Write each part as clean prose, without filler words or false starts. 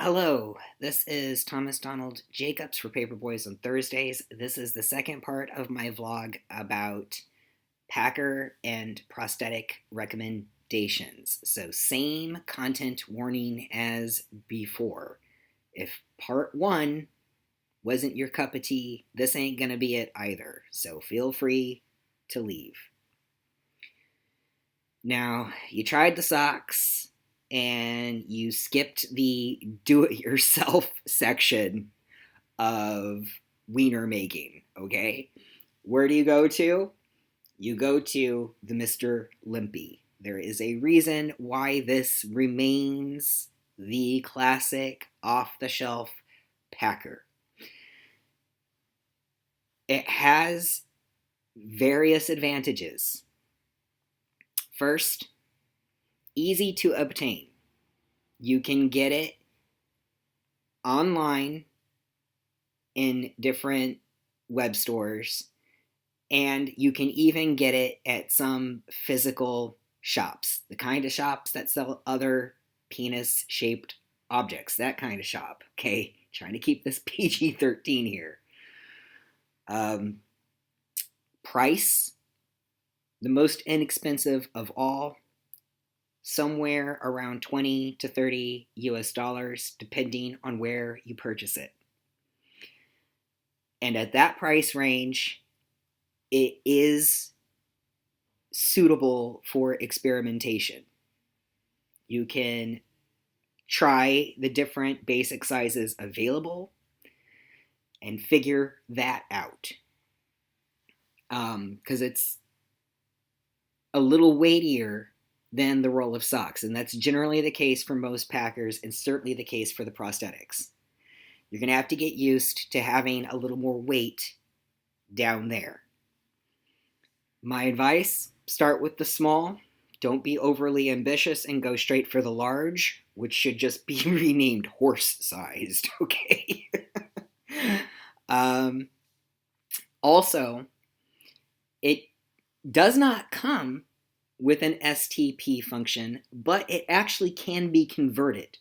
Hello, this is Thomas Donald Jacobs for Paperboys on Thursdays. This is the second part of my vlog about Packer and prosthetic recommendations. So, same content warning as before. If part one wasn't your cup of tea, this ain't gonna be it either. So, feel free to leave. Now, you tried the socks and you skipped the do it yourself section of wiener making, okay? Where do you go to? You go to the Mr. Limpy. There is a reason why this remains the classic off the shelf packer. It has various advantages. First, easy to obtain. You can get it online in different web stores, and you can even get it at some physical shops, the kind of shops that sell other penis shaped objects, that kind of shop. Okay, trying to keep this PG-13 here. Price, the most inexpensive of all, somewhere around 20 to 30 US dollars, depending on where you purchase it. And at that price range, it is suitable for experimentation. You can try the different basic sizes available and figure that out. Because it's a little weightier than the roll of socks, and that's generally the case for most packers and certainly the case for the prosthetics. You're going to have to get used to having a little more weight down there. My advice, start with the small. Don't be overly ambitious and go straight for the large, which should just be renamed horse-sized, okay? Also, it does not come with an STP function, but it actually can be converted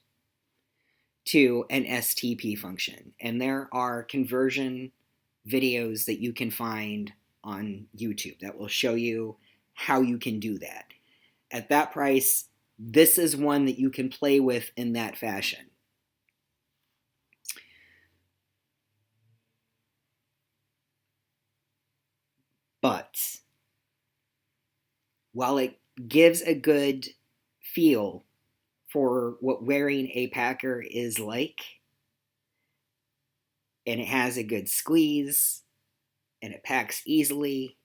to an STP function. And there are conversion videos that you can find on YouTube that will show you how you can do that. At that price, this is one that you can play with in that fashion. But while it gives a good feel for what wearing a packer is like, and it has a good squeeze, and it packs easily,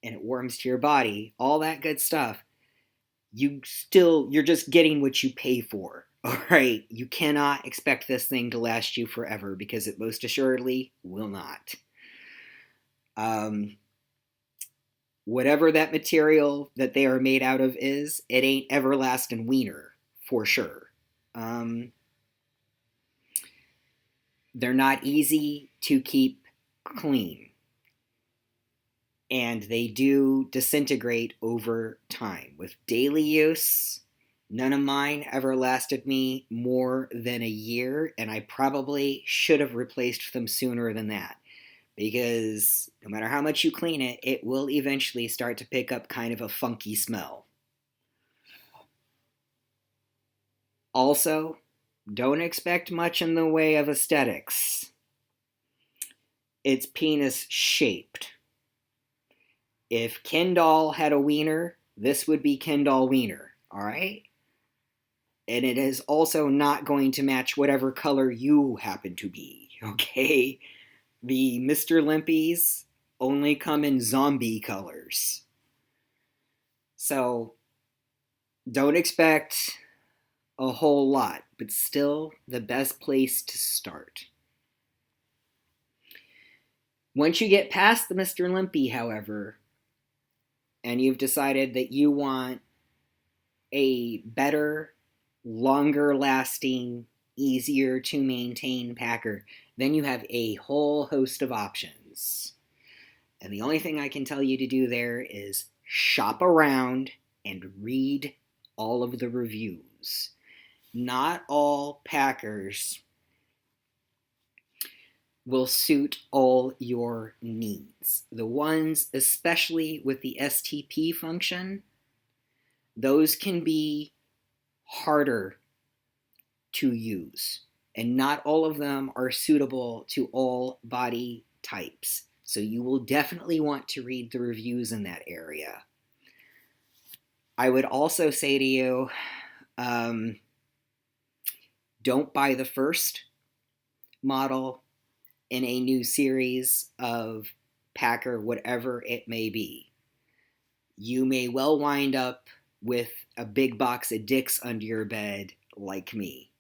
and it warms to your body, all that good stuff, you're just getting what you pay for. All right, you cannot expect this thing to last you forever because it most assuredly will not. Whatever that material that they are made out of is, it ain't everlasting wiener for sure. They're not easy to keep clean, and they do disintegrate over time. With daily use, none of mine ever lasted me more than a year, and I probably should have replaced them sooner than that, because no matter how much you clean it, it will eventually start to pick up kind of a funky smell. Also, don't expect much in the way of aesthetics. It's penis shaped. If Ken doll had a wiener, this would be Ken doll wiener, all right? And it is also not going to match whatever color you happen to be, okay? The Mr. Limpies only come in zombie colors. So don't expect a whole lot, but still the best place to start. Once you get past the Mr. Limpy, however, and you've decided that you want a better, longer lasting, easier to maintain packer, then you have a whole host of options. And the only thing I can tell you to do there is shop around and read all of the reviews. not all packers will suit all your needs. The ones, especially with the STP function, those can be harder to use, and not all of them are suitable to all body types. So you will definitely want to read the reviews in that area. I would also say to you, don't buy the first model in a new series of packer, whatever it may be. You may well wind up with a big box of dicks under your bed like me.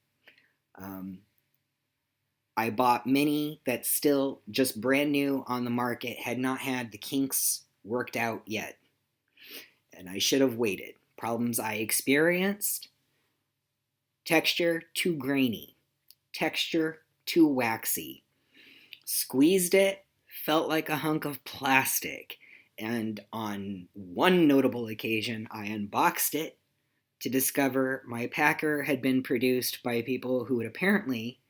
I bought many that's still just brand new on the market, had not had the kinks worked out yet. And I should have waited. Problems I experienced: texture too grainy, texture too waxy. Squeezed it, felt like a hunk of plastic. And on one notable occasion, I unboxed it to discover my packer had been produced by people who had apparently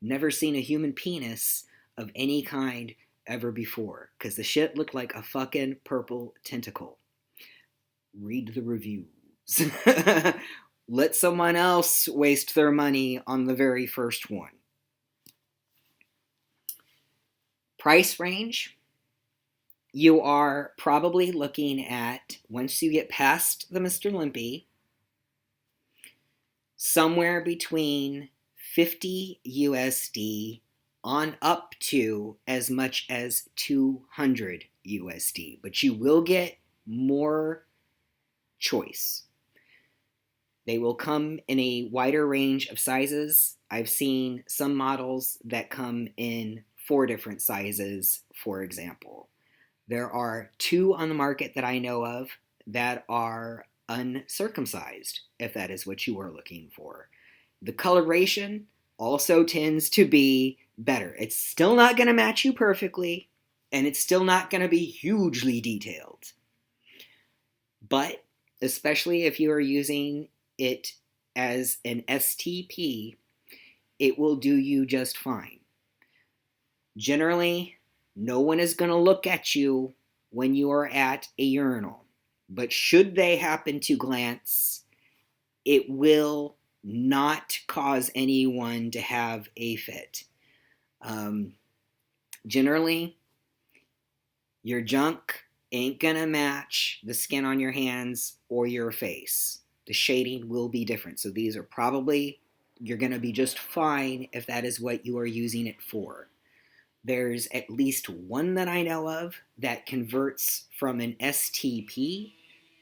never seen a human penis of any kind ever before, because the shit looked like a fucking purple tentacle. Read the reviews. Let someone else waste their money on the very first one. Price range, you are probably looking at, once you get past the Mr. Limpy, somewhere between 50 USD on up to as much as 200 USD. But you will get more choice. They will come in a wider range of sizes. I've seen some models that come in 4 different sizes, for example. There are 2 on the market that I know of that are uncircumcised, if that is what you are looking for. The coloration also tends to be better. It's still not going to match you perfectly, and it's still not going to be hugely detailed. But especially if you are using it as an STP, it will do you just fine. Generally, no one is going to look at you when you are at a urinal, but should they happen to glance, it will not cause anyone to have a fit. Generally, your junk ain't gonna match the skin on your hands or your face. The shading will be different. So these are probably, you're gonna be just fine if that is what you are using it for. There's at least one that I know of that converts from an STP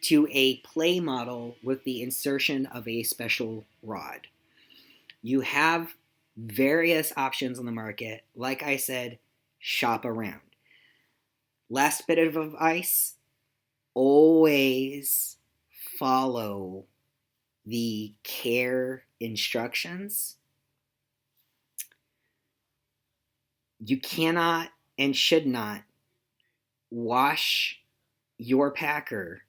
to a play model with the insertion of a special rod. You have various options on the market. Like I said, shop around. Last bit of advice, always follow the care instructions. You cannot and should not wash your packer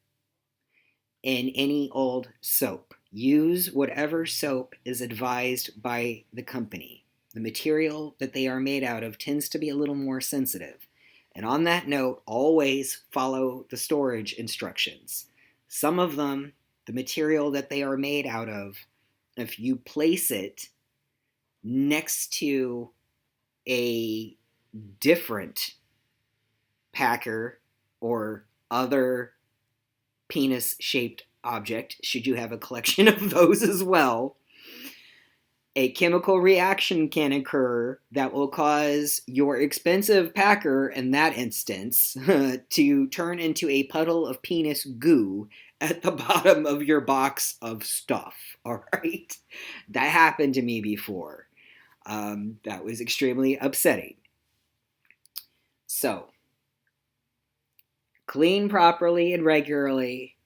in any old soap. Use whatever soap is advised by the company. The material that they are made out of tends to be a little more sensitive. And on that note, always follow the storage instructions. Some of them, the material that they are made out of, if you place it next to a different packer or other penis-shaped object, should you have a collection of those as well, a chemical reaction can occur that will cause your expensive packer, in that instance, to turn into a puddle of penis goo at the bottom of your box of stuff. All right? That happened to me before. That was extremely upsetting. So, clean properly and regularly,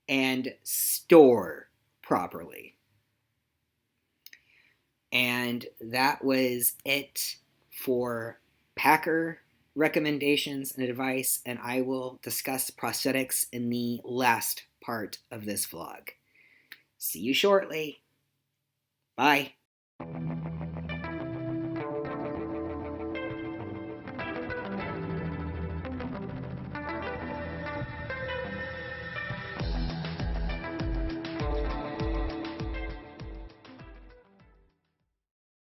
and store properly. And that was it for packer recommendations and advice, and I will discuss prosthetics in the last part of this vlog. See you shortly. Bye.